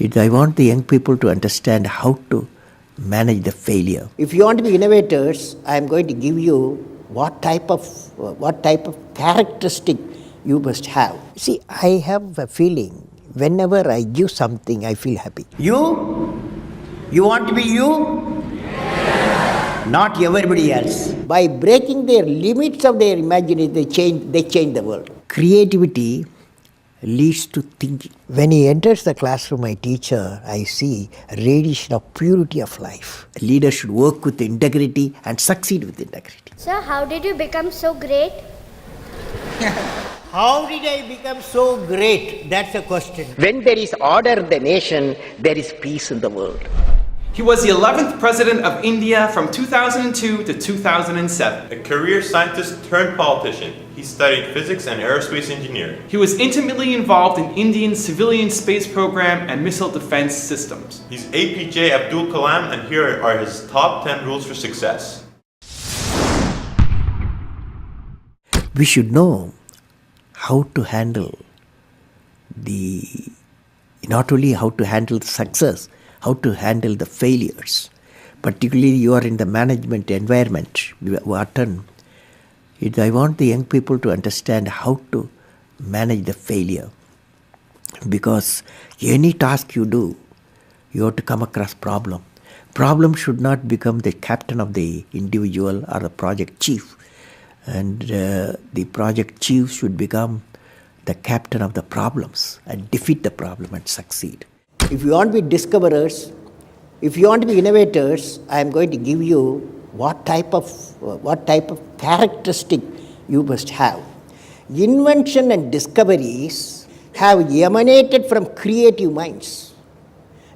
I want the young people to understand how to manage the failure. If you want to be innovators, I am going to give you what type of characteristic you must have. See, I have a feeling whenever I give something, I feel happy. You want to be you, not everybody else. By breaking their limits of their imagination, they change the world. Creativity leads to thinking. When he enters the classroom, my teacher, I see a radiation of purity of life. A leader should work with integrity and succeed with integrity. Sir, how did you become so great? How did I become so great? That's the question. When there is order in the nation, there is peace in the world. He was the 11th President of India from 2002 to 2007. A career scientist turned politician, he studied physics and aerospace engineering. He was intimately involved in Indian civilian space program and missile defense systems. He's APJ Abdul Kalam, and here are his top 10 rules for success. We should know how to handle not only how to handle the success, how to handle the failures. Particularly you are in the management environment, Wharton. I want the young people to understand how to manage the failure. Because any task you do, you have to come across problem. Problem should not become the captain of the individual or the project chief. And the project chief should become the captain of the problems and defeat the problem and succeed. If you want to be discoverers, if you want to be innovators, I am going to give you what type of characteristic you must have. Invention and discoveries have emanated from creative minds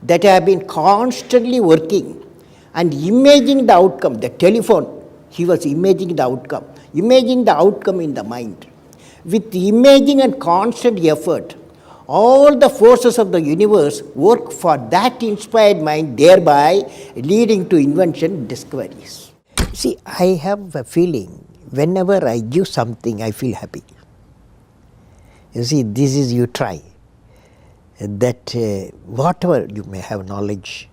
that have been constantly working and imagining the outcome. The telephone, he was imagining the outcome in the mind. With imaging and constant effort, all the forces of the universe work for that inspired mind, thereby leading to invention and discoveries. See, I have a feeling whenever I give something, I feel happy. You see, this is you try. That whatever you may have knowledge,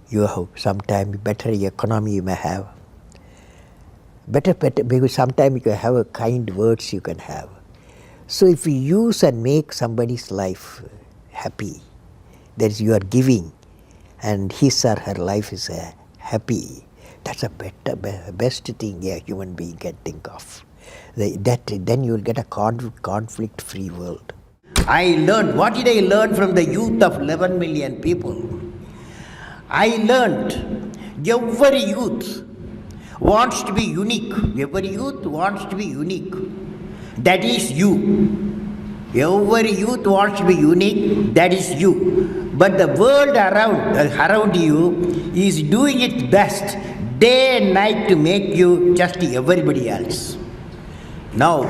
you have sometimes better economy you may have. Better, because sometimes you can have a kind words you can have. So if you use and make somebody's life happy, that is you are giving, and his or her life is happy, that's a best thing a human being can think of. Then you will get a conflict-free world. What did I learn from the youth of 11 million people? I learned every youth wants to be unique. Every youth wants to be unique. That is you. Every youth wants to be unique. That is you. But the world around you is doing its best day and night to make you just everybody else. Now,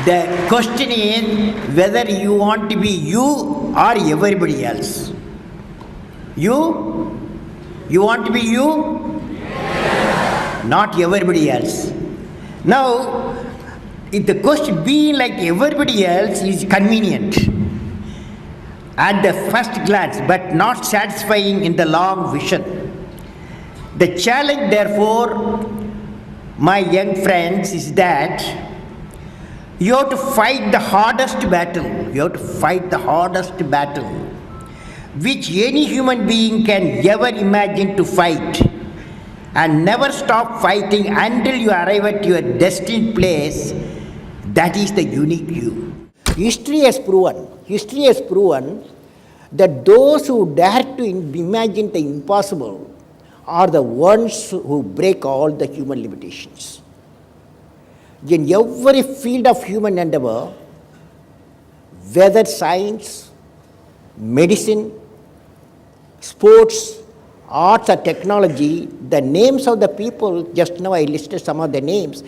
the question is whether you want to be you or everybody else. You want to be you? Not everybody else. Now, if the question being like everybody else is convenient at the first glance, but not satisfying in the long vision. The challenge, therefore, my young friends, is that you have to fight the hardest battle. You have to fight the hardest battle which any human being can ever imagine to fight, and never stop fighting until you arrive at your destined place. That is the unique you. History has proven that those who dare to imagine the impossible are the ones who break all the human limitations. In every field of human endeavor, whether science, medicine, sports, arts or technology, the names of the people, just now I listed some of the names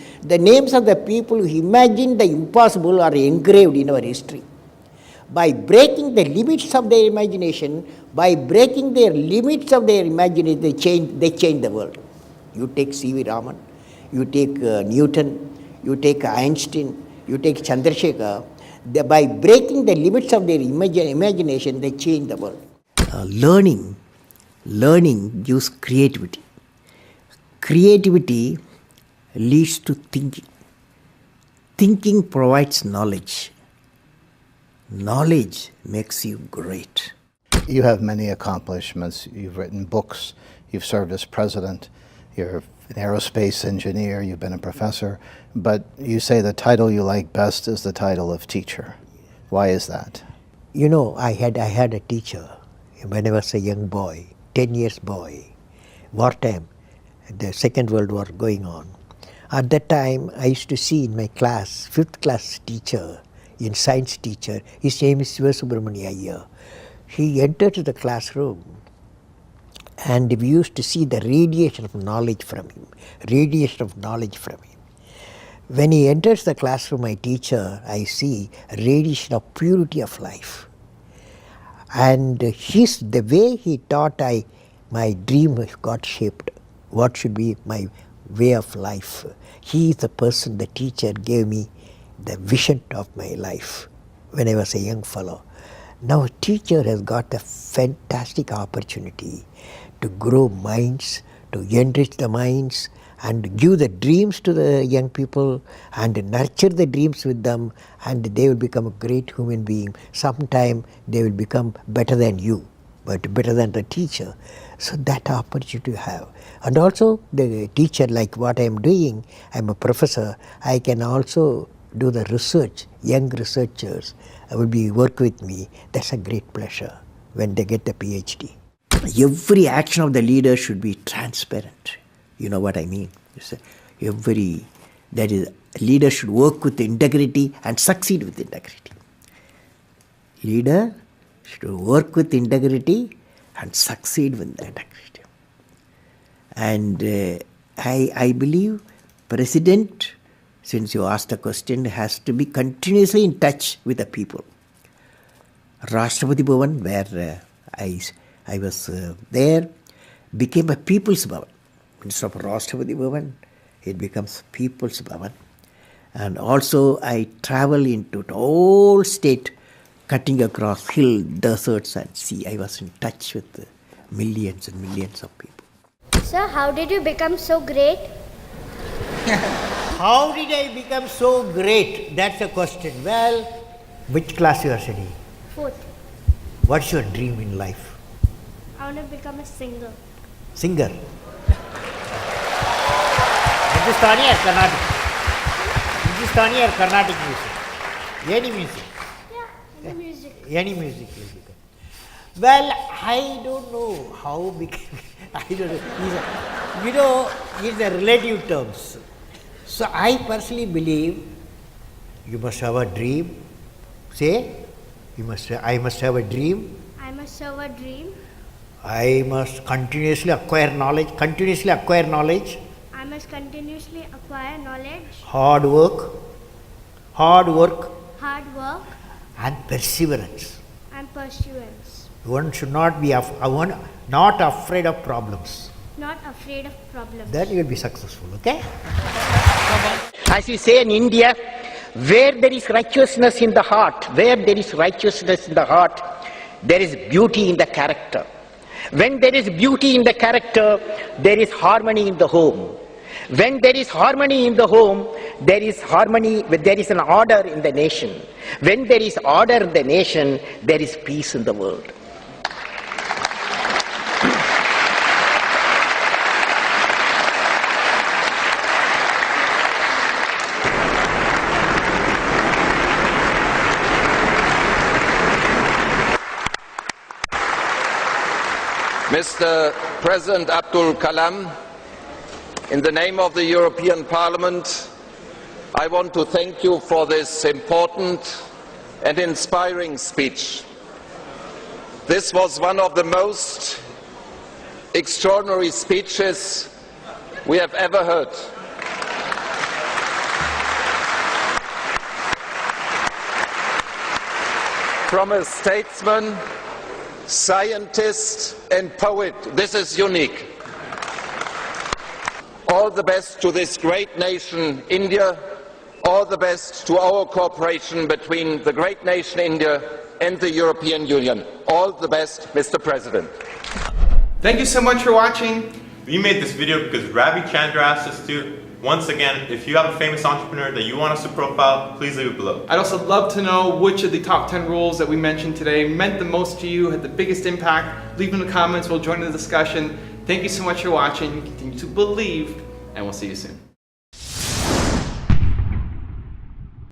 of the people who imagined the impossible are engraved in our history. By breaking the limits of their imagination, they change the world. You take C.V. Raman, you take Newton, you take Einstein, you take Chandrasekhar. By breaking the limits of their imagination, they change the world. Learning gives creativity. Creativity leads to thinking. Thinking provides knowledge. Knowledge makes you great. You have many accomplishments. You've written books. You've served as president. You're an aerospace engineer. You've been a professor. But you say the title you like best is the title of teacher. Why is that? You know, I had a teacher when I was a young boy, 10 years boy, wartime, the Second World War going on. At that time, I used to see in my class, 5th class teacher, in science teacher, his name is Subramania Iyer. He entered the classroom and we used to see the radiation of knowledge from him, When he enters the classroom, my teacher, I see radiation of purity of life. And the way he taught, my dream got shaped. What should be my way of life? He is the person, the teacher gave me the vision of my life when I was a young fellow. Now a teacher has got a fantastic opportunity to grow minds, to enrich the minds, and give the dreams to the young people and nurture the dreams with them, and they will become a great human being. Sometime they will become better than you, but better than the teacher. So that opportunity you have. And also the teacher, like what I am doing, I am a professor, I can also do the research. Young researchers will work with me. That's a great pleasure when they get the PhD. Every action of the leader should be transparent. You know what I mean? Leader should work with integrity and succeed with integrity. Leader should work with integrity and succeed with integrity. And I believe President, since you asked the question, has to be continuously in touch with the people. Rashtrapati Bhavan, where I was there, became a People's Bhavan. Instead of Rashtrapati Bhavan, it becomes People's Bhavan. And also I travel into the whole state, cutting across hill, deserts and sea. I was in touch with millions and millions of people. Sir, how did you become so great? How did I become so great? That's the question. Well, which class you are studying? 4th. What's your dream in life? I want to become a singer. Singer. Hindustani or Carnatic? Hindustani or Carnatic music? Any music? Yeah, any music. Any music will become. Well, I don't know how became. I don't know. These are relative terms. So I personally believe you must have a dream. Say, I must have a dream. I must have a dream. I must continuously acquire knowledge. I must continuously acquire knowledge. Hard work. And perseverance. One should not be not afraid of problems. Then you will be successful, okay? As we say in India, where there is righteousness in the heart, there is beauty in the character. When there is beauty in the character, there is harmony in the home. When there is harmony in the home, there is an order in the nation. When there is order in the nation, there is peace in the world. Mr. President Abdul Kalam, in the name of the European Parliament, I want to thank you for this important and inspiring speech. This was one of the most extraordinary speeches we have ever heard. From a statesman, scientist and poet, this is unique. All the best to this great nation, India. all the best to our cooperation between the great nation India and the European Union. All the best, Mr. President. Thank you so much for watching. We made this video because Ravi Chandra asked us to. Once again, if you have a famous entrepreneur that you want us to profile, please leave it below. I'd also love to know which of the top 10 rules that we mentioned today meant the most to you, had the biggest impact. Leave in the comments, we'll join in the discussion. Thank you so much for watching. Continue to believe, and we'll see you soon.